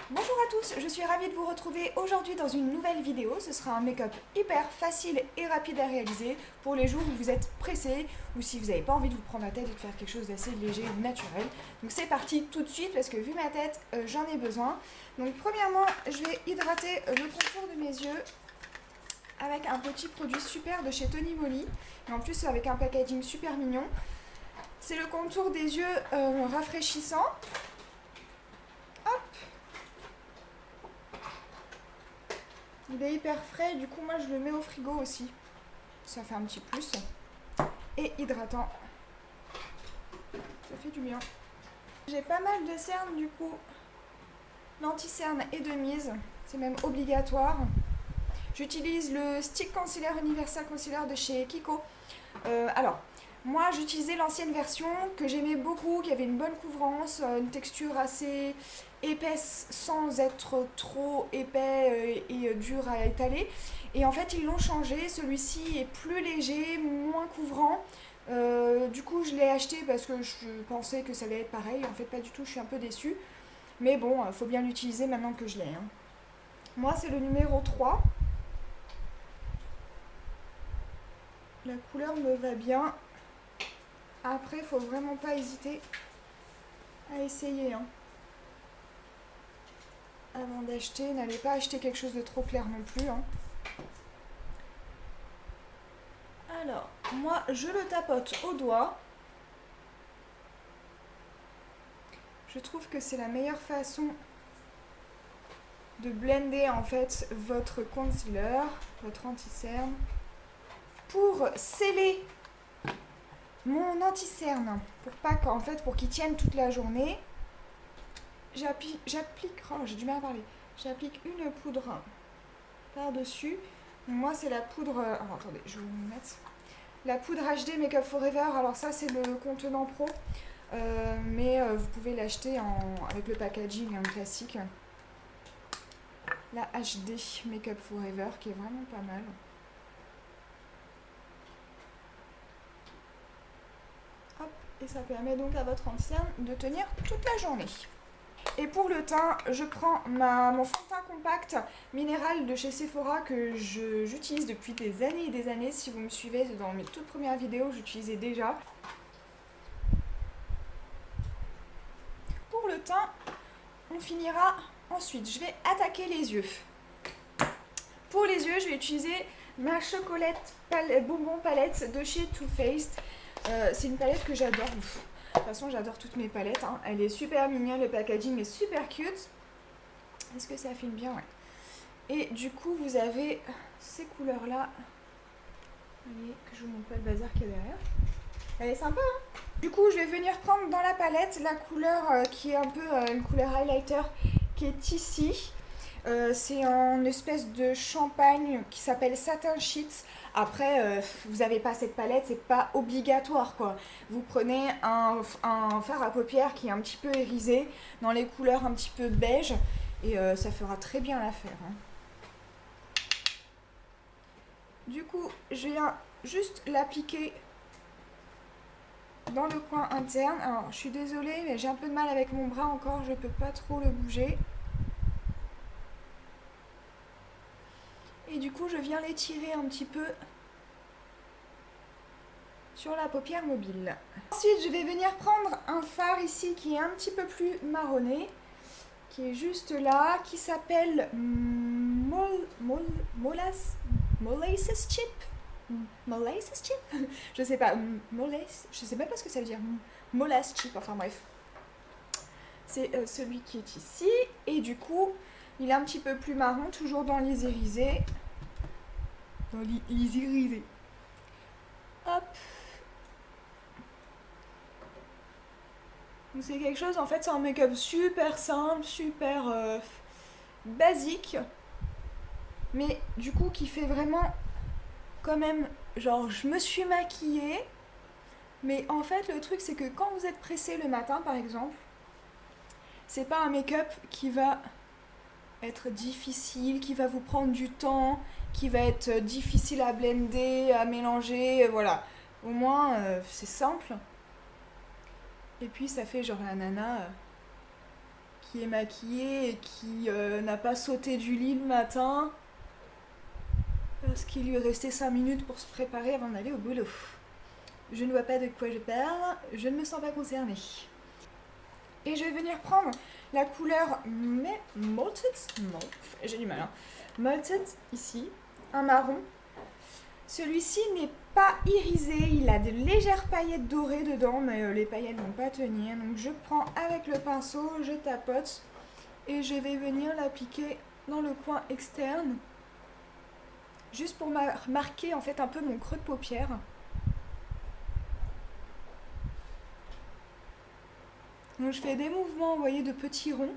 Bonjour à tous, je suis ravie de vous retrouver aujourd'hui dans une nouvelle vidéo. Ce sera un make-up hyper facile et rapide à réaliser pour les jours où vous êtes pressé ou si vous n'avez pas envie de vous prendre la tête et de faire quelque chose d'assez léger ou naturel. Donc c'est parti tout de suite parce que vu ma tête, j'en ai besoin. Donc premièrement, je vais hydrater le contour de mes yeux avec un petit produit super de chez Tony Moly. Et en plus avec un packaging super mignon. C'est le contour des yeux rafraîchissant. Hop! Il est hyper frais, du coup moi je le mets au frigo aussi. Ça fait un petit plus. Et hydratant. Ça fait du bien. J'ai pas mal de cernes du coup. L'anti-cerne est de mise. C'est même obligatoire. J'utilise le Stick Concealer Universal Concealer de chez Kiko. Alors, moi j'utilisais l'ancienne version que j'aimais beaucoup, qui avait une bonne couvrance, une texture assez épaisse sans être trop épais et dur à étaler. Et en fait ils l'ont changé, celui-ci est plus léger, moins couvrant. Du coup je l'ai acheté parce que je pensais que ça allait être pareil. En fait pas du tout, je suis un peu déçue. Mais bon, faut bien l'utiliser maintenant que je l'ai. Moi c'est le numéro 3. La couleur me va bien. Après, faut vraiment pas hésiter à essayer. Avant d'acheter, n'allez pas acheter quelque chose de trop clair non plus. Alors, moi, je le tapote au doigt. Je trouve que c'est la meilleure façon de blender en fait votre concealer, votre anti-cerne, pour sceller mon anti-cerne, pour qu'il tienne toute la journée. J'applique, oh j'ai du mal à parler, j'applique une poudre par-dessus. Moi c'est la poudre, attendez, je vais vous mettre la poudre HD Make Up Forever. Alors ça c'est le contenant pro, mais vous pouvez l'acheter avec le packaging classique. La HD Make Up Forever qui est vraiment pas mal. Hop, et ça permet donc à votre anti-cerne de tenir toute la journée. Et pour le teint, je prends mon fond de teint compact minéral de chez Sephora que j'utilise depuis des années et des années. Si vous me suivez dans mes toutes premières vidéos, j'utilisais déjà. Pour le teint, on finira ensuite. Je vais attaquer les yeux. Pour les yeux, je vais utiliser ma chocolate bonbon palette de chez Too Faced. C'est une palette que j'adore. De toute façon, j'adore toutes mes palettes. Elle est super mignonne, le packaging est super cute. Est-ce que ça filme bien? Ouais. Et du coup, vous avez ces couleurs-là. Vous voyez que je vous montre pas le bazar qu'il y a derrière. Elle est sympa, hein? Du coup, je vais venir prendre dans la palette la couleur qui est un peu une couleur highlighter qui est ici. C'est en espèce de champagne qui s'appelle Satin Sheets. Après, vous n'avez pas cette palette, c'est pas obligatoire quoi. Vous prenez un fard à paupières qui est un petit peu irisé, dans les couleurs un petit peu beige, et ça fera très bien l'affaire. Du coup, je viens juste l'appliquer dans le coin interne. Alors, je suis désolée, mais j'ai un peu de mal avec mon bras encore, je peux pas trop le bouger. Et du coup, je viens l'étirer un petit peu sur la paupière mobile. Ensuite, je vais venir prendre un fard ici qui est un petit peu plus marronné, qui est juste là, qui s'appelle Molasses Chip. Molasses Chip. Je sais pas, je sais même pas ce que ça veut dire. Molasses Chip, enfin bref. C'est celui qui est ici, et du coup, il est un petit peu plus marron, toujours dans les irisés. Hop. Donc c'est quelque chose, en fait, c'est un make-up super simple, super basique, mais du coup qui fait vraiment quand même, genre je me suis maquillée, mais en fait le truc c'est que quand vous êtes pressé le matin par exemple, c'est pas un make-up qui va être difficile, qui va vous prendre du temps, qui va être difficile à blender, à mélanger, voilà. Au moins c'est simple. Et puis ça fait genre la nana qui est maquillé et qui n'a pas sauté du lit le matin parce qu'il lui restait 5 minutes pour se préparer avant d'aller au boulot. Je ne vois pas de quoi je parle, je ne me sens pas concernée. Et je vais venir prendre la couleur Malted, j'ai du mal, hein. Malted, ici, un marron. Celui-ci n'est pas irisé, il a de légères paillettes dorées dedans, mais les paillettes ne vont pas tenir. Donc je prends avec le pinceau, je tapote et je vais venir l'appliquer dans le coin externe, juste pour marquer en fait un peu mon creux de paupière. Donc je fais des mouvements, vous voyez, de petits ronds.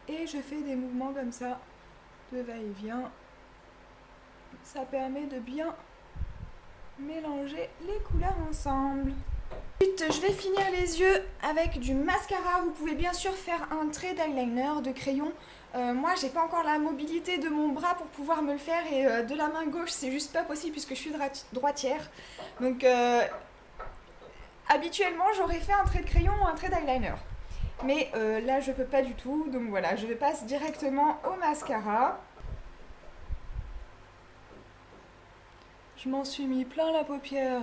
Et je fais des mouvements comme ça, de va-et-vient. Ça permet de bien mélanger les couleurs ensemble. Ensuite, je vais finir les yeux avec du mascara. Vous pouvez bien sûr faire un trait d'eyeliner, de crayon. Moi, j'ai pas encore la mobilité de mon bras pour pouvoir me le faire. Et de la main gauche, c'est juste pas possible puisque je suis droitière. Donc... habituellement, j'aurais fait un trait de crayon ou un trait d'eyeliner. Mais là, je peux pas du tout. Donc voilà, je passe directement au mascara. Je m'en suis mis plein la paupière.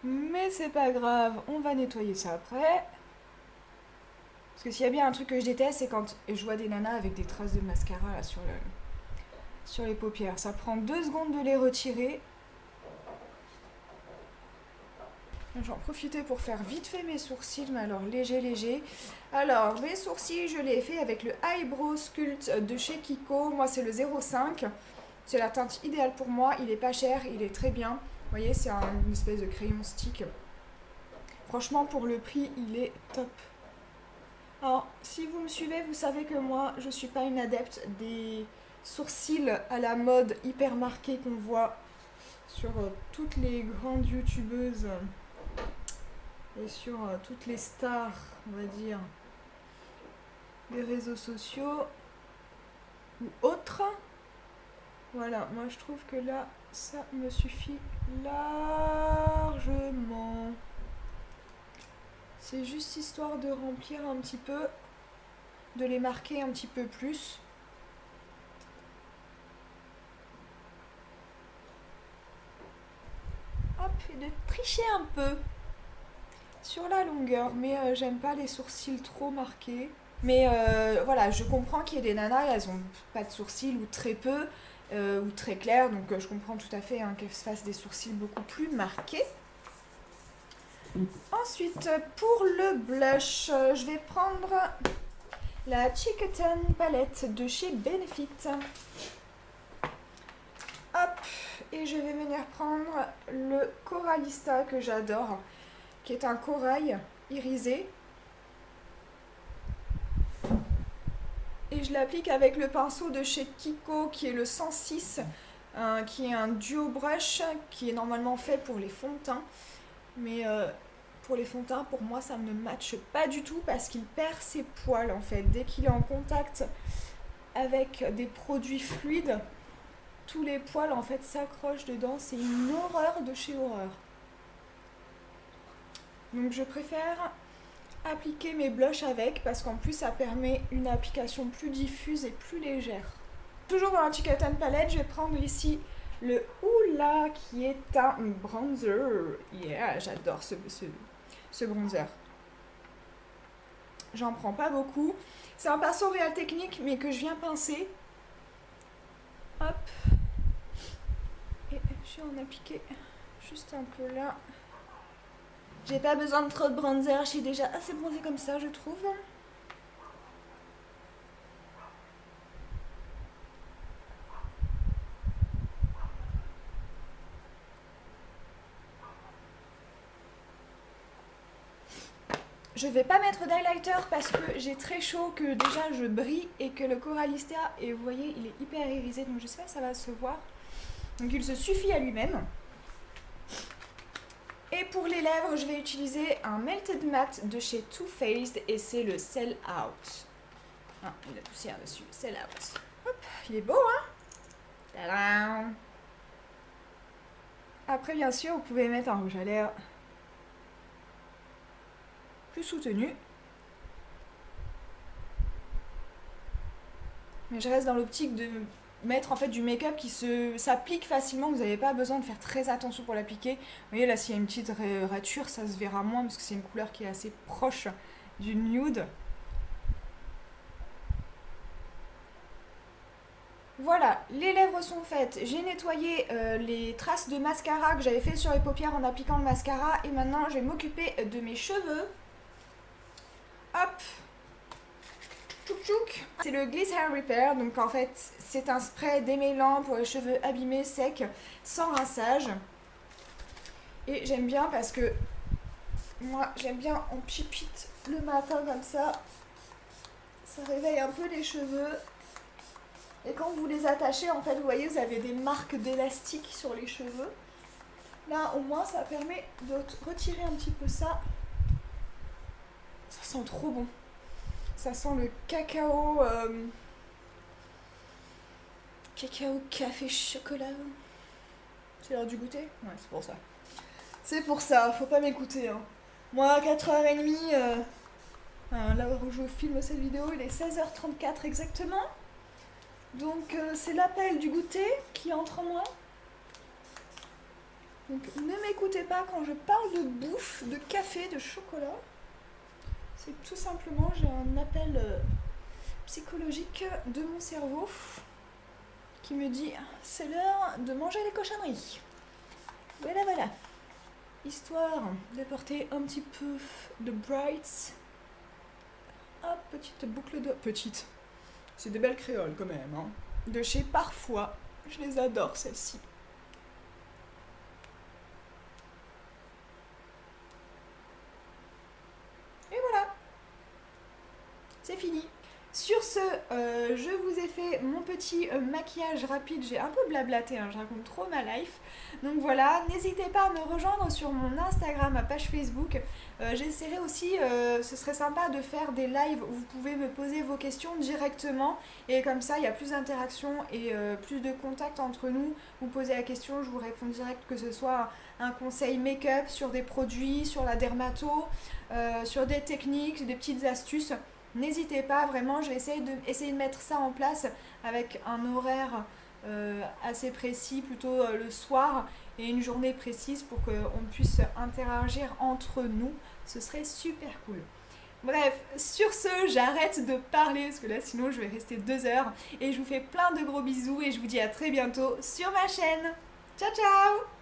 Mais c'est pas grave, on va nettoyer ça après. Parce que s'il y a bien un truc que je déteste, c'est quand je vois des nanas avec des traces de mascara là, sur les paupières. Ça prend 2 secondes de les retirer. J'en profitais pour faire vite fait mes sourcils, mais alors léger. Alors, mes sourcils, je les ai fait avec le Eyebrow Sculpt de chez Kiko. Moi, c'est le 05. C'est la teinte idéale pour moi. Il est pas cher, il est très bien. Vous voyez, c'est une espèce de crayon stick. Franchement, pour le prix, il est top. Alors, si vous me suivez, vous savez que moi, je suis pas une adepte des sourcils à la mode hyper marqués qu'on voit sur toutes les grandes youtubeuses. Et sur toutes les stars, on va dire, des réseaux sociaux ou autres. Voilà, moi je trouve que là, ça me suffit largement. C'est juste histoire de remplir un petit peu, de les marquer un petit peu plus. Hop, et de tricher un peu sur la longueur, mais j'aime pas les sourcils trop marqués. Mais voilà, je comprends qu'il y ait des nanas, elles ont pas de sourcils ou très peu, ou très clairs, donc je comprends tout à fait qu'elles se fassent des sourcils beaucoup plus marqués. Ensuite, pour le blush, je vais prendre la Chicotan palette de chez Benefit. Hop, et je vais venir prendre le Coralista que j'adore, qui est un corail irisé. Et je l'applique avec le pinceau de chez Kiko, qui est le 106, qui est un duo brush, qui est normalement fait pour les fonds de teint. Mais pour les fonds de teint, pour moi, ça ne matche pas du tout parce qu'il perd ses poils, en fait. Dès qu'il est en contact avec des produits fluides, tous les poils, en fait, s'accrochent dedans. C'est une horreur de chez horreur. Donc je préfère appliquer mes blushs avec parce qu'en plus ça permet une application plus diffuse et plus légère. Toujours dans la Chicotan palette, je vais prendre ici le Hoola qui est un bronzer. Yeah, j'adore ce bronzer. J'en prends pas beaucoup. C'est un pinceau Real Technique mais que je viens pincer. Hop. Et je vais en appliquer juste un peu là. J'ai pas besoin de trop de bronzer, je suis déjà assez bronzée comme ça, je trouve. Je vais pas mettre d'highlighter parce que j'ai très chaud, que déjà je brille et que le Coralista, et vous voyez, il est hyper irisé, donc j'espère que ça va se voir. Donc il se suffit à lui-même. Et pour les lèvres, je vais utiliser un Melted Matte de chez Too Faced et c'est le Sell Out. Ah, il y a de la poussière dessus, Sell Out. Hop, il est beau, hein? Tadam! Après, bien sûr, vous pouvez mettre un rouge à lèvres plus soutenu. Mais je reste dans l'optique de mettre en fait du make-up qui s'applique facilement, vous n'avez pas besoin de faire très attention pour l'appliquer. Vous voyez là, s'il y a une petite rature, ça se verra moins parce que c'est une couleur qui est assez proche du nude. Voilà, les lèvres sont faites. J'ai nettoyé les traces de mascara que j'avais fait sur les paupières en appliquant le mascara. Et maintenant, je vais m'occuper de mes cheveux. Hop, tchouk tchouk. C'est le Gliss Hair Repair. Donc en fait, c'est un spray démêlant pour les cheveux abîmés, secs, sans rinçage. Et j'aime bien parce que moi, j'aime bien en pipite le matin comme ça. Ça réveille un peu les cheveux. Et quand vous les attachez, en fait, vous voyez, vous avez des marques d'élastique sur les cheveux. Là, au moins, ça permet de retirer un petit peu ça. Ça sent trop bon. Ça sent le cacao... cacao, café, chocolat. C'est l'heure du goûter? Ouais, c'est pour ça. C'est pour ça, faut pas m'écouter. Hein. Moi, à 4h30, là où je filme cette vidéo, il est 16h34 exactement. Donc c'est l'appel du goûter qui entre en moi. Donc ne m'écoutez pas quand je parle de bouffe, de café, de chocolat. C'est tout simplement, j'ai un appel psychologique de mon cerveau qui me dit c'est l'heure de manger les cochonneries. Voilà, voilà. Histoire d'apporter un petit peu de brights. Hop, petite boucle de... Petite. C'est des belles créoles quand même, hein. De chez Parfois. Je les adore, celles-ci. Et voilà. C'est fini. Sur ce, je vous ai fait mon petit maquillage rapide. J'ai un peu blablaté, hein, je raconte trop ma life. Donc voilà, n'hésitez pas à me rejoindre sur mon Instagram, ma page Facebook. J'essaierai aussi, ce serait sympa de faire des lives où vous pouvez me poser vos questions directement. Et comme ça, il y a plus d'interaction et plus de contact entre nous. Vous posez la question, je vous réponds direct, que ce soit un conseil make-up sur des produits, sur la dermato, sur des techniques, des petites astuces. N'hésitez pas, vraiment, je vais essayer de mettre ça en place avec un horaire assez précis, plutôt le soir, et une journée précise pour qu'on puisse interagir entre nous. Ce serait super cool. Bref, sur ce, j'arrête de parler parce que là, sinon, je vais rester 2 heures. Et je vous fais plein de gros bisous et je vous dis à très bientôt sur ma chaîne. Ciao, ciao!